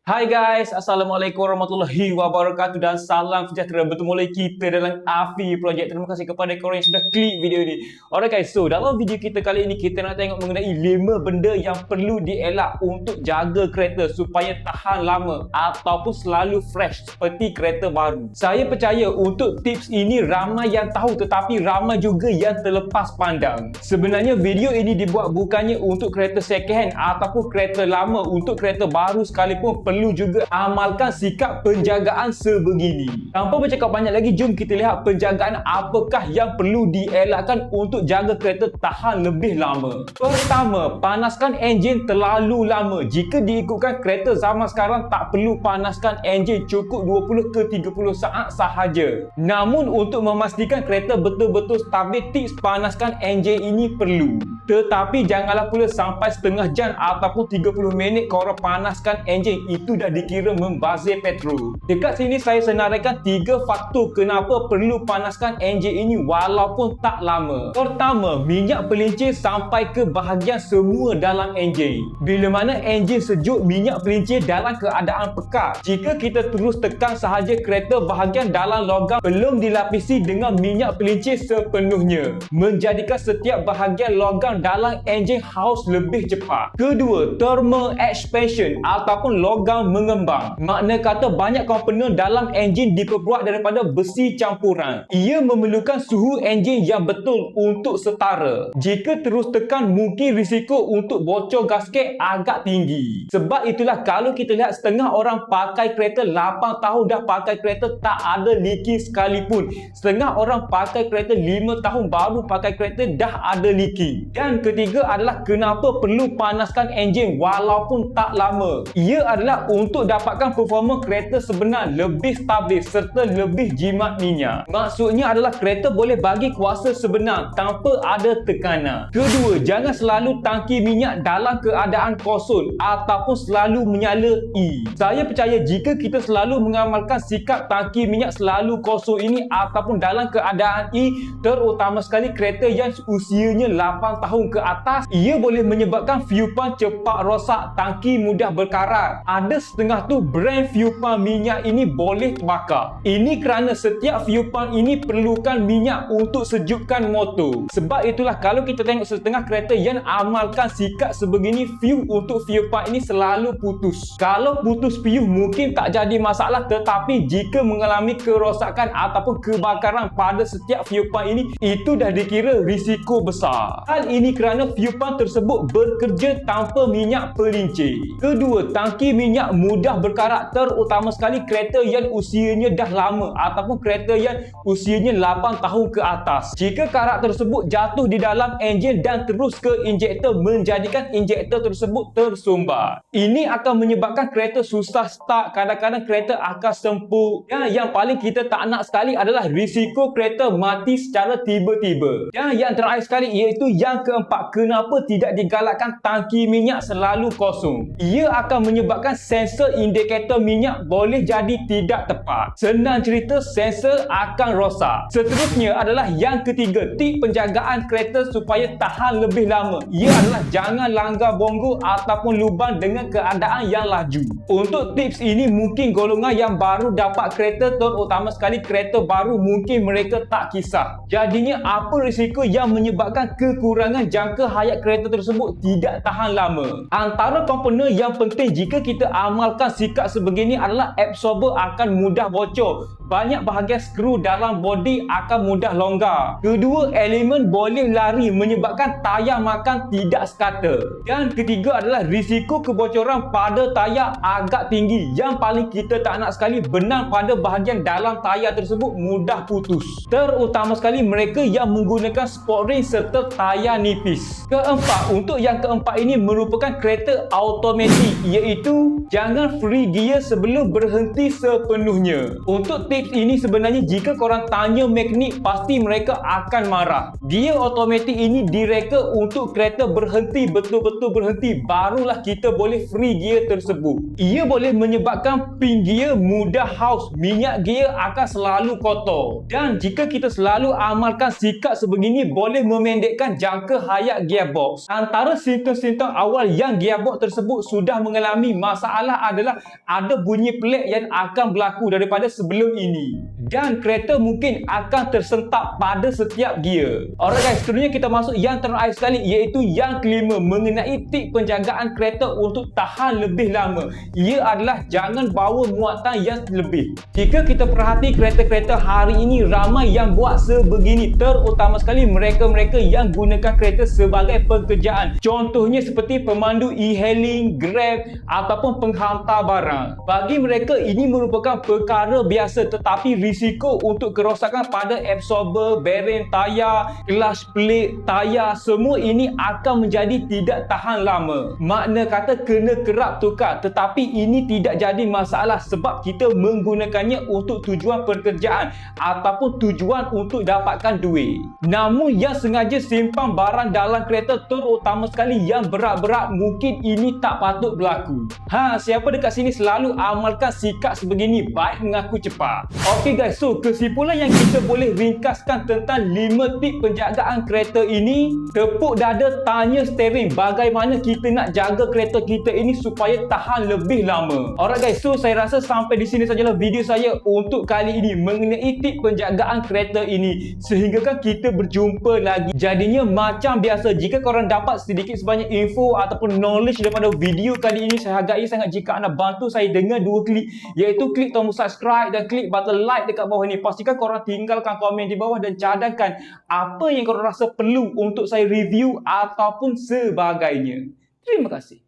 Hai guys, Assalamualaikum warahmatullahi wabarakatuh dan salam sejahtera. Bertemu lagi kita dalam Afi Project. Terima kasih kepada korang yang sudah klik video ini. Alright guys, so dalam video kita kali ini kita nak tengok mengenai 5 benda yang perlu dielak untuk jaga kereta supaya tahan lama ataupun selalu fresh seperti kereta baru. Saya percaya untuk tips ini ramai yang tahu tetapi ramai juga yang terlepas pandang. Sebenarnya video ini dibuat bukannya untuk kereta second hand ataupun kereta lama, untuk kereta baru sekalipun perlu juga amalkan sikap penjagaan sebegini. Tanpa bercakap banyak lagi, jom kita lihat penjagaan apakah yang perlu dielakkan untuk jaga kereta tahan lebih lama. Pertama, panaskan enjin terlalu lama. Jika diikutkan kereta zaman sekarang tak perlu panaskan enjin, cukup 20 ke 30 saat sahaja. Namun untuk memastikan kereta betul-betul stabil, tips panaskan enjin ini perlu. Tetapi janganlah pula sampai setengah jam ataupun 30 minit korang panaskan enjin, itu dah dikira membazir petrol. Dekat sini saya senaraikan 3 faktor kenapa perlu panaskan enjin ini walaupun tak lama. Pertama, minyak pelincir sampai ke bahagian semua dalam enjin. Bila mana enjin sejuk, minyak pelincir dalam keadaan pekat. Jika kita terus tekan sahaja, kereta bahagian dalam logam belum dilapisi dengan minyak pelincir sepenuhnya, menjadikan setiap bahagian logam dalam enjin haus lebih cepat. Kedua, thermal expansion ataupun logam mengembang. Makna kata banyak komponen dalam enjin diperbuat daripada besi campuran. Ia memerlukan suhu enjin yang betul untuk setara. Jika terus tekan, mungkin risiko untuk bocor gasket agak tinggi. Sebab itulah kalau kita lihat setengah orang pakai kereta 8 tahun dah pakai kereta tak ada leaking sekalipun. Setengah orang pakai kereta 5 tahun baru pakai kereta dah ada leaking. Dan ketiga adalah kenapa perlu panaskan enjin walaupun tak lama. Ia adalah untuk dapatkan performa kereta sebenar lebih stabil serta lebih jimat minyak. Maksudnya adalah kereta boleh bagi kuasa sebenar tanpa ada tekanan. Kedua, jangan selalu tangki minyak dalam keadaan kosong ataupun selalu menyala E. Saya percaya jika kita selalu mengamalkan sikap tangki minyak selalu kosong ini ataupun dalam keadaan E, terutama sekali kereta yang usianya 8 tahun ke atas, ia boleh menyebabkan fuel pump cepat rosak, tangki mudah berkarat. Ada setengah tu brand fuel pump minyak ini boleh terbakar. Ini kerana setiap fuel pump ini perlukan minyak untuk sejukkan motor. Sebab itulah kalau kita tengok setengah kereta yang amalkan sikap sebegini, fuel untuk fuel pump ini selalu putus. Kalau putus fuel mungkin tak jadi masalah, tetapi jika mengalami kerosakan ataupun kebakaran pada setiap fuel pump ini, itu dah dikira risiko besar. Hal ini kerana fuel pump tersebut bekerja tanpa minyak pelincir. Kedua, tangki minyak mudah berkarat, terutama sekali kereta yang usianya dah lama ataupun kereta yang usianya 8 tahun ke atas. Jika karat tersebut jatuh di dalam enjin dan terus ke injektor, menjadikan injektor tersebut tersumbat. Ini akan menyebabkan kereta susah start, kadang-kadang kereta akan sempur. Dan yang paling kita tak nak sekali adalah risiko kereta mati secara tiba-tiba. Dan yang terakhir sekali iaitu yang keempat, kenapa tidak digalakkan tangki minyak selalu kosong. Ia akan menyebabkan sensor indikator minyak boleh jadi tidak tepat. Senang cerita, sensor akan rosak. Seterusnya adalah yang ketiga, tip penjagaan kereta supaya tahan lebih lama. Ia adalah jangan langgar bonggol ataupun lubang dengan keadaan yang laju. Untuk tips ini mungkin golongan yang baru dapat kereta, terutama sekali kereta baru, mungkin mereka tak kisah. Jadinya apa risiko yang menyebabkan kekurangan jangka hayat kereta tersebut tidak tahan lama. Antara komponen yang penting jika kita amalkan sikap sebegini adalah absorber akan mudah bocor. Banyak bahagian skru dalam bodi akan mudah longgar. Kedua, elemen boleh lari menyebabkan tayar makan tidak sekata. Dan ketiga adalah risiko kebocoran pada tayar agak tinggi. Yang paling kita tak nak sekali, benang pada bahagian dalam tayar tersebut mudah putus. Terutama sekali mereka yang menggunakan sport ring serta tayar nipis. Keempat, untuk yang keempat ini merupakan kereta automatik, iaitu jangan free gear sebelum berhenti sepenuhnya. Untuk tips ini sebenarnya jika korang tanya mekanik, pasti mereka akan marah. Gear automatik ini direka untuk kereta berhenti, betul-betul berhenti, barulah kita boleh free gear tersebut. Ia boleh menyebabkan pin gear mudah haus, minyak gear akan selalu kotor. Dan jika kita selalu amalkan sikap sebegini, boleh memendekkan jangka hayat gearbox. Antara simptom-simptom awal yang gearbox tersebut sudah mengalami masalah masalah adalah ada bunyi pelik yang akan berlaku daripada sebelum ini. Dan kereta mungkin akan tersentak pada setiap gear. Alright guys, seterusnya kita masuk yang terakhir sekali, iaitu yang kelima mengenai tip penjagaan kereta untuk tahan lebih lama. Ia adalah jangan bawa muatan yang lebih. Jika kita perhati kereta-kereta hari ini, ramai yang buat sebegini, terutama sekali mereka-mereka yang gunakan kereta sebagai pekerjaan. Contohnya seperti pemandu e-hailing, Grab ataupun penghantar barang. Bagi mereka ini merupakan perkara biasa, tetapi risiko untuk kerosakan pada absorber, bearing tayar, clutch plate, tayar, semua ini akan menjadi tidak tahan lama. Makna kata kena kerap tukar, tetapi ini tidak jadi masalah sebab kita menggunakannya untuk tujuan pekerjaan ataupun tujuan untuk dapatkan duit. Namun yang sengaja simpan barang dalam kereta, terutama sekali yang berat-berat, mungkin ini tak patut berlaku. Siapa dekat sini selalu amalkan sikap sebegini, baik mengaku cepat. Okey guys, so kesimpulan yang kita boleh ringkaskan tentang 5 tip penjagaan kereta ini. Tepuk dada, tanya steering bagaimana kita nak jaga kereta kita ini supaya tahan lebih lama. Alright guys, so saya rasa sampai di sini sajalah video saya untuk kali ini mengenai tip penjagaan kereta ini. Sehingga kan kita berjumpa lagi. Jadinya macam biasa, jika korang dapat sedikit sebanyak info ataupun knowledge daripada video kali ini, saya hargai sangat jika anda bantu saya dengan 2 klik, iaitu klik tombol subscribe dan klik button like dekat bawah ni. Pastikan korang tinggalkan komen di bawah dan cadangkan apa yang korang rasa perlu untuk saya review ataupun sebagainya. Terima kasih.